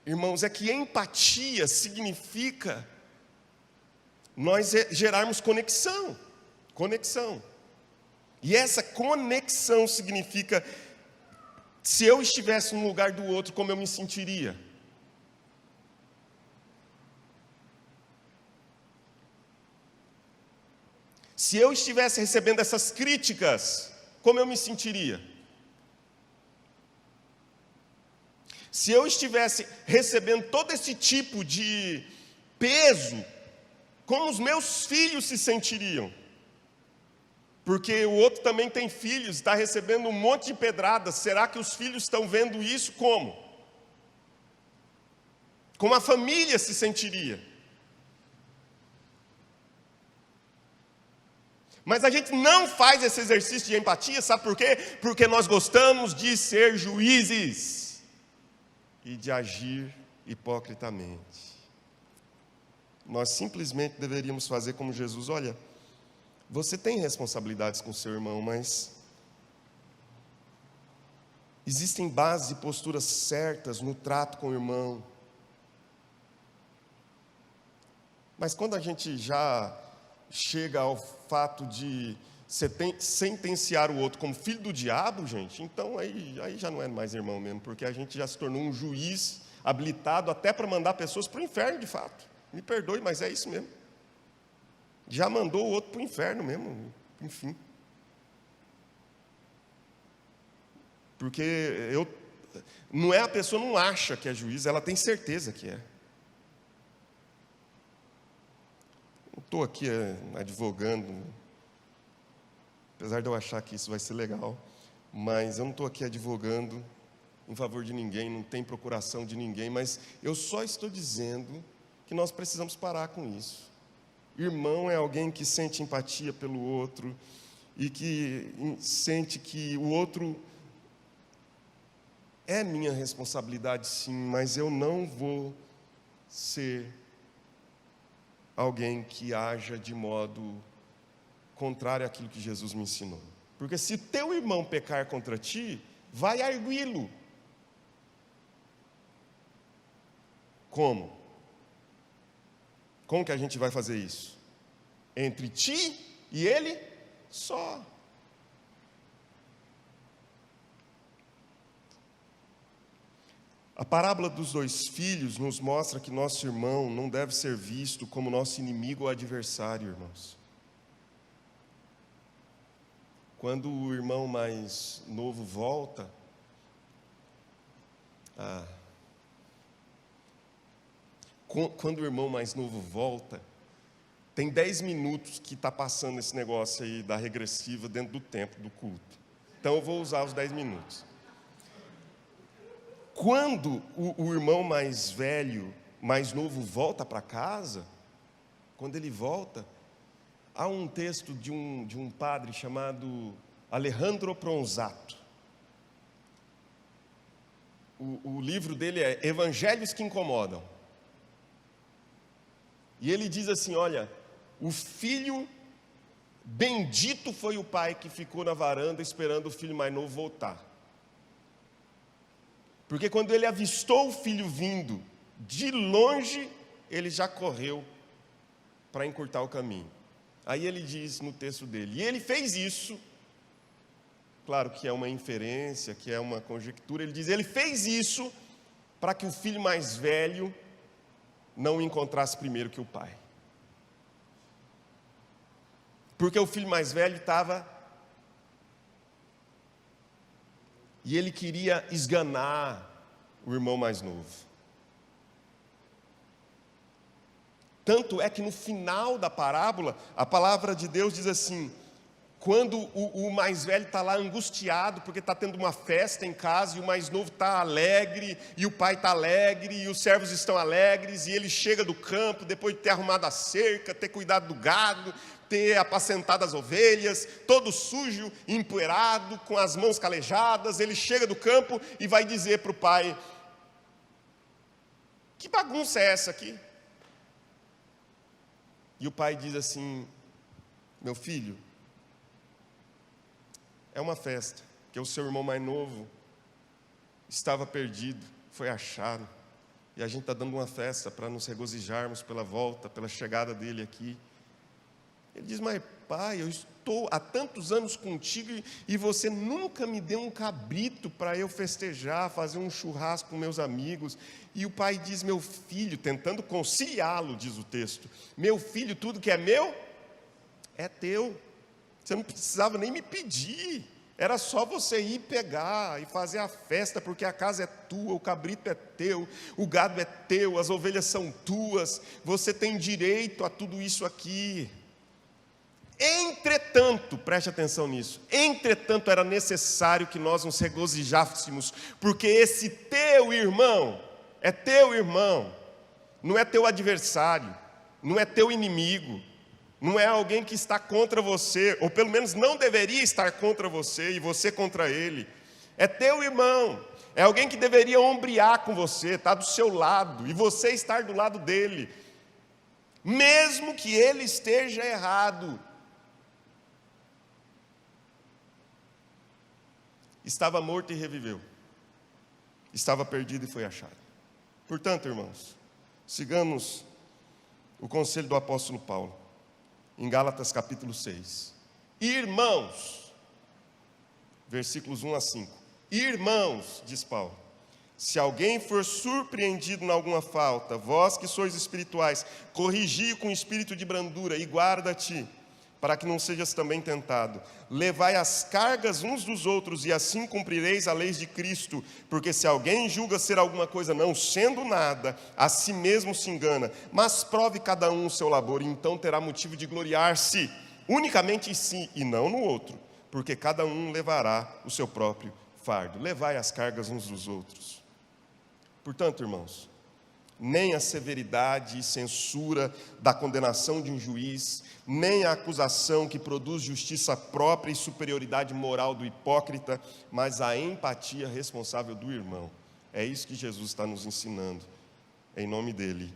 Speaker 1: irmãos, é que empatia significa nós gerarmos conexão. Conexão. E essa conexão significa, se eu estivesse no lugar do outro, como eu me sentiria? Se eu estivesse recebendo essas críticas, como eu me sentiria? Se eu estivesse recebendo todo esse tipo de peso, como os meus filhos se sentiriam? Porque o outro também tem filhos, está recebendo um monte de pedradas. Será que os filhos estão vendo isso como? Como a família se sentiria? Mas a gente não faz esse exercício de empatia, sabe por quê? Porque nós gostamos de ser juízes e de agir hipocritamente. Nós simplesmente deveríamos fazer como Jesus, olha, você tem responsabilidades com seu irmão, mas existem bases e posturas certas no trato com o irmão. Mas quando a gente já chega ao fato de sentenciar o outro como filho do diabo, gente, então aí já não é mais irmão mesmo, porque a gente já se tornou um juiz habilitado até para mandar pessoas para o inferno, de fato. Me perdoe, mas é isso mesmo. Já mandou o outro para o inferno mesmo, enfim. Porque não é, a pessoa não acha que é juiz, ela tem certeza que é. Não estou aqui advogando, apesar de eu achar que isso vai ser legal, mas eu não estou aqui advogando em favor de ninguém, não tem procuração de ninguém, mas eu só estou dizendo que nós precisamos parar com isso. Irmão é alguém que sente empatia pelo outro e que sente que o outro é minha responsabilidade, sim, mas eu não vou ser alguém que haja de modo contrário àquilo que Jesus me ensinou. Porque se teu irmão pecar contra ti, vai arguí-lo. Como Como que a gente vai fazer isso? Entre ti e ele só. A parábola dos 2 filhos nos mostra que nosso irmão não deve ser visto como nosso inimigo ou adversário, irmãos. Quando o irmão mais novo volta, quando o irmão mais novo volta, tem 10 minutos que está passando esse negócio aí da regressiva dentro do tempo do culto. Então eu vou usar os 10 minutos. Quando o irmão mais velho, mais novo, volta para casa, quando ele volta, há um texto de um padre chamado Alejandro Pronzato. O livro dele é Evangelhos que Incomodam. E ele diz assim, olha, o filho, bendito foi o pai que ficou na varanda esperando o filho mais novo voltar. Porque quando ele avistou o filho vindo de longe, ele já correu para encurtar o caminho. Aí ele diz no texto dele, e ele fez isso, claro que é uma inferência, que é uma conjectura, ele diz, ele fez isso para que o filho mais velho não o encontrasse primeiro que o pai. Porque o filho mais velho estava... E ele queria esganar o irmão mais novo. Tanto é que no final da parábola, a palavra de Deus diz assim, quando o mais velho está lá angustiado, porque está tendo uma festa em casa, e o mais novo está alegre, e o pai está alegre, e os servos estão alegres, e ele chega do campo, depois de ter arrumado a cerca, ter cuidado do gado, ter apacentado as ovelhas, todo sujo, empoeirado, com as mãos calejadas, ele chega do campo e vai dizer para o pai, que bagunça é essa aqui? E o pai diz assim, meu filho, é uma festa, porque o seu irmão mais novo estava perdido, foi achado, e a gente está dando uma festa para nos regozijarmos pela volta, pela chegada dele aqui. Ele diz, mas pai, eu estou há tantos anos contigo e você nunca me deu um cabrito para eu festejar, fazer um churrasco com meus amigos. E o pai diz, meu filho, tentando conciliá-lo, diz o texto, meu filho, tudo que é meu, é teu. Você não precisava nem me pedir, era só você ir pegar e fazer a festa, porque a casa é tua, o cabrito é teu, o gado é teu, as ovelhas são tuas, você tem direito a tudo isso aqui. Entretanto, preste atenção nisso, entretanto era necessário que nós nos regozijássemos, porque esse teu irmão, é teu irmão, não é teu adversário, não é teu inimigo, não é alguém que está contra você, ou pelo menos não deveria estar contra você e você contra ele. É teu irmão, é alguém que deveria ombrear com você, estar do seu lado, e você estar do lado dele. Mesmo que ele esteja errado. Estava morto e reviveu. Estava perdido e foi achado. Portanto, irmãos, sigamos o conselho do apóstolo Paulo. Em Gálatas capítulo 6. Irmãos, versículos 1 a 5. Irmãos, diz Paulo, se alguém for surpreendido em alguma falta, vós que sois espirituais, corrigi-o com espírito de brandura e guarda-te, para que não sejas também tentado. Levai as cargas uns dos outros, e assim cumprireis a lei de Cristo, porque se alguém julga ser alguma coisa não sendo nada, a si mesmo se engana, mas prove cada um o seu labor, e então terá motivo de gloriar-se, unicamente em si, e não no outro, porque cada um levará o seu próprio fardo. Levai as cargas uns dos outros. Portanto, irmãos, nem a severidade e censura da condenação de um juiz, nem a acusação que produz justiça própria e superioridade moral do hipócrita, mas a empatia responsável do irmão. É isso que Jesus está nos ensinando. Em nome dele,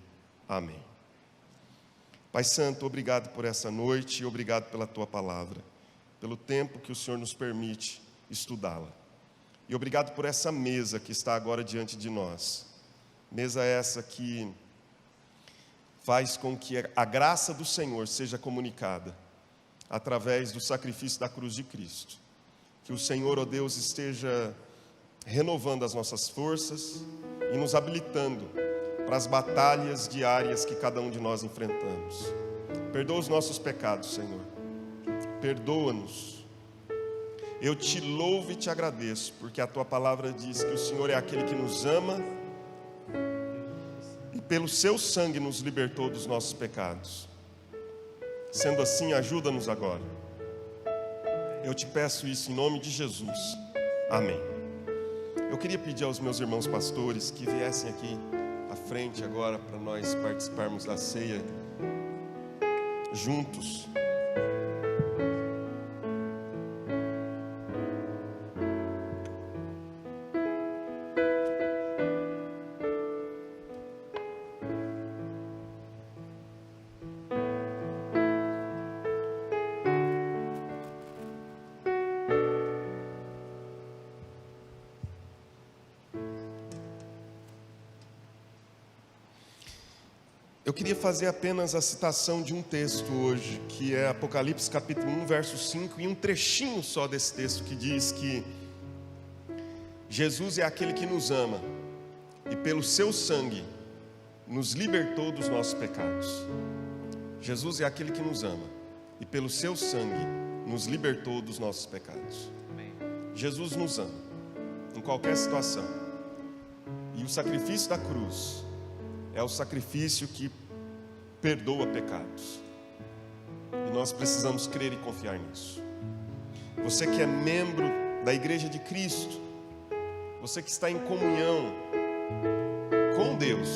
Speaker 1: amém. Pai Santo, obrigado por essa noite e obrigado pela tua palavra, pelo tempo que o Senhor nos permite estudá-la. E obrigado por essa mesa que está agora diante de nós. Mesa essa que faz com que a graça do Senhor seja comunicada através do sacrifício da cruz de Cristo. Que o Senhor, ó Deus, esteja renovando as nossas forças e nos habilitando para as batalhas diárias que cada um de nós enfrentamos. Perdoa os nossos pecados, Senhor. Perdoa-nos. Eu te louvo e te agradeço, porque a tua palavra diz que o Senhor é aquele que nos ama e pelo seu sangue nos libertou dos nossos pecados. Sendo assim, ajuda-nos agora. Eu te peço isso em nome de Jesus. Amém. Eu queria pedir aos meus irmãos pastores que viessem aqui à frente agora para nós participarmos da ceia juntos. Eu queria fazer apenas a citação de um texto hoje, que é Apocalipse capítulo 1, verso 5, e um trechinho só desse texto que diz que Jesus é aquele que nos ama e pelo seu sangue nos libertou dos nossos pecados. Jesus é aquele que nos ama e pelo seu sangue nos libertou dos nossos pecados. Jesus nos ama em qualquer situação, e o sacrifício da cruz é o sacrifício que perdoa pecados. E nós precisamos crer e confiar nisso. Você que é membro da Igreja de Cristo, você que está em comunhão com Deus,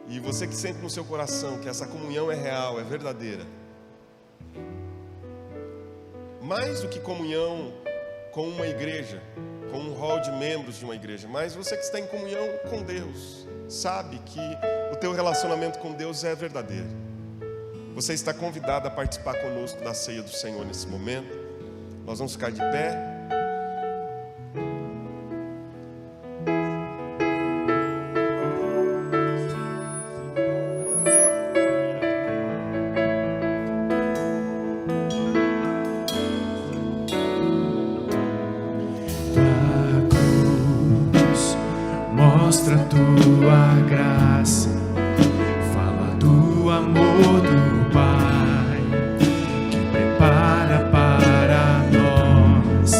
Speaker 1: e você que sente no seu coração que essa comunhão é real, é verdadeira, mais do que comunhão com uma igreja, com um hall de membros de uma igreja, mas você que está em comunhão com Deus, sabe que o teu relacionamento com Deus é verdadeiro. Você está convidado a participar conosco da ceia do Senhor nesse momento. Nós vamos ficar de pé.
Speaker 2: Mostra tua graça, fala do amor do Pai, que prepara para nós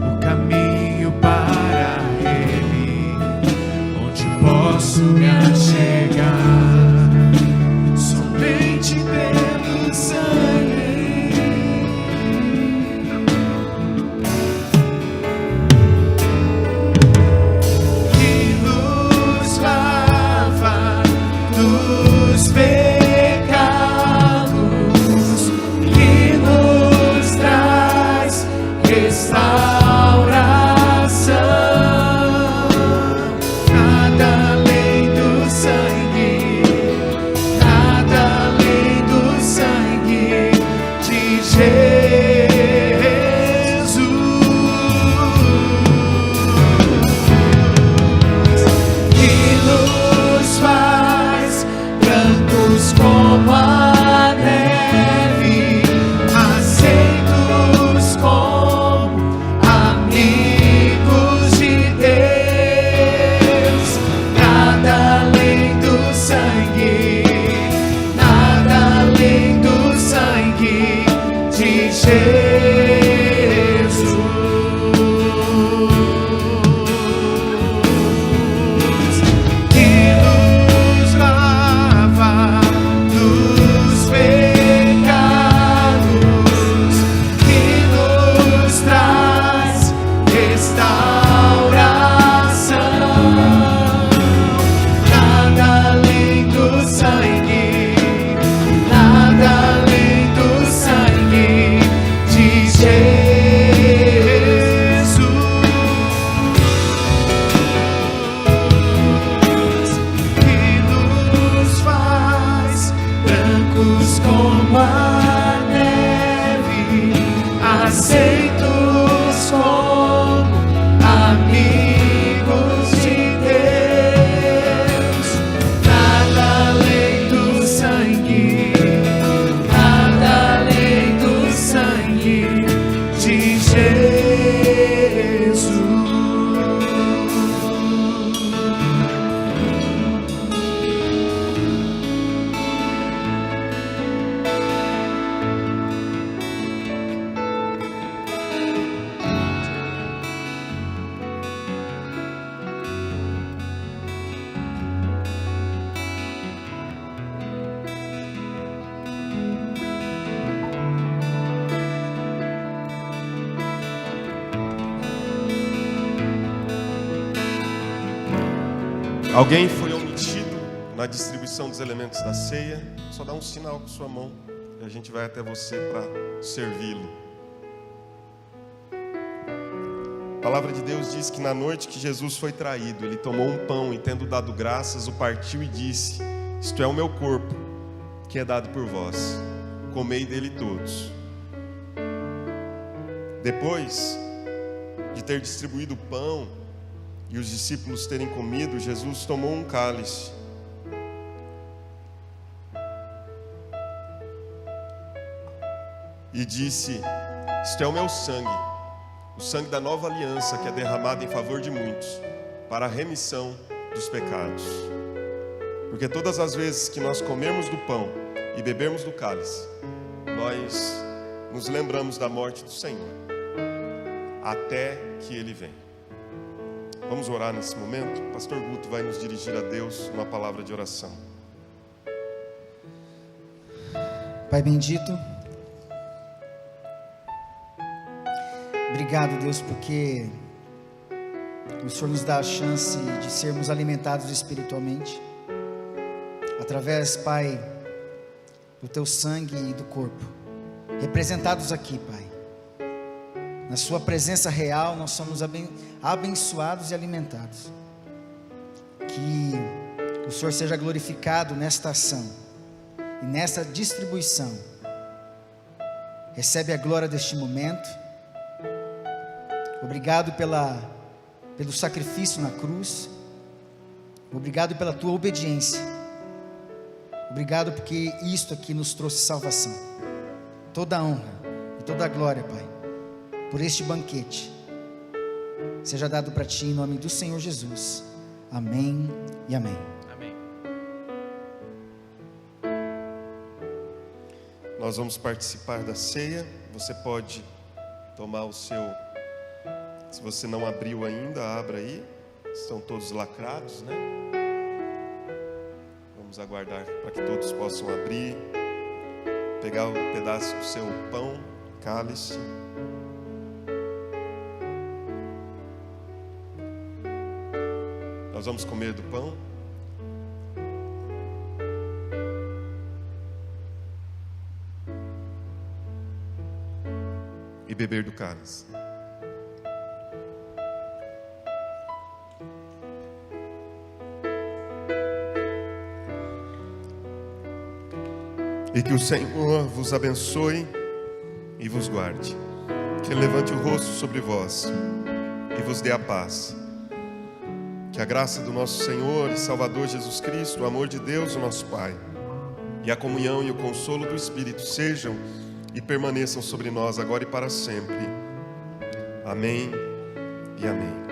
Speaker 2: o caminho para Ele, onde posso me achegar somente pelo sangue. Pecados que nos traz restauração, nada além do sangue, nada além do sangue de Jesus, que nos faz brancos como a neve, aceitos como amigos de Deus. Nada além do sangue, nada além do sangue de Jesus, que nos lava dos pecados, que nos traz restauração. Nada além do sangue, nada além do sangue de Jesus, que nos faz brancos como a neve, aceitos como amigos de Deus.
Speaker 1: Alguém foi omitido na distribuição dos elementos da ceia? Só dá um sinal com sua mão e a gente vai até você para servi-lo. A palavra de Deus diz que na noite que Jesus foi traído, ele tomou um pão e, tendo dado graças, o partiu e disse: isto é o meu corpo, que é dado por vós, comei dele todos. Depois de ter distribuído o pão e os discípulos terem comido, Jesus tomou um cálice e disse: isto é o meu sangue, o sangue da nova aliança, que é derramado em favor de muitos, para a remissão dos pecados. Porque todas as vezes que nós comermos do pão e bebermos do cálice, nós nos lembramos da morte do Senhor, até que Ele venha. Vamos orar nesse momento? O pastor Guto vai nos dirigir a Deus uma palavra de oração.
Speaker 3: Pai bendito, obrigado, Deus, porque o Senhor nos dá a chance de sermos alimentados espiritualmente, através, Pai, do Teu sangue e do corpo, representados aqui, Pai. Na Sua presença real, nós somos abençoados e alimentados. Que o Senhor seja glorificado nesta ação e nessa distribuição. Recebe a glória deste momento. Obrigado pelo sacrifício na cruz. Obrigado pela Tua obediência. Obrigado porque isto aqui nos trouxe salvação. Toda a honra e toda a glória, Pai, por este banquete, seja dado para Ti em nome do Senhor Jesus. Amém e amém.
Speaker 2: Amém.
Speaker 1: Nós vamos participar da ceia. Você pode tomar o seu, se você não abriu ainda, abra aí. Estão todos lacrados, né? Vamos aguardar para que todos possam abrir, pegar um pedaço do seu pão, cálice. Nós vamos comer do pão e beber do cálice. E que o Senhor vos abençoe e vos guarde, que Ele levante o rosto sobre vós e vos dê a paz. Que a graça do nosso Senhor e Salvador Jesus Cristo, o amor de Deus, o nosso Pai, e a comunhão e o consolo do Espírito sejam e permaneçam sobre nós agora e para sempre. Amém e amém.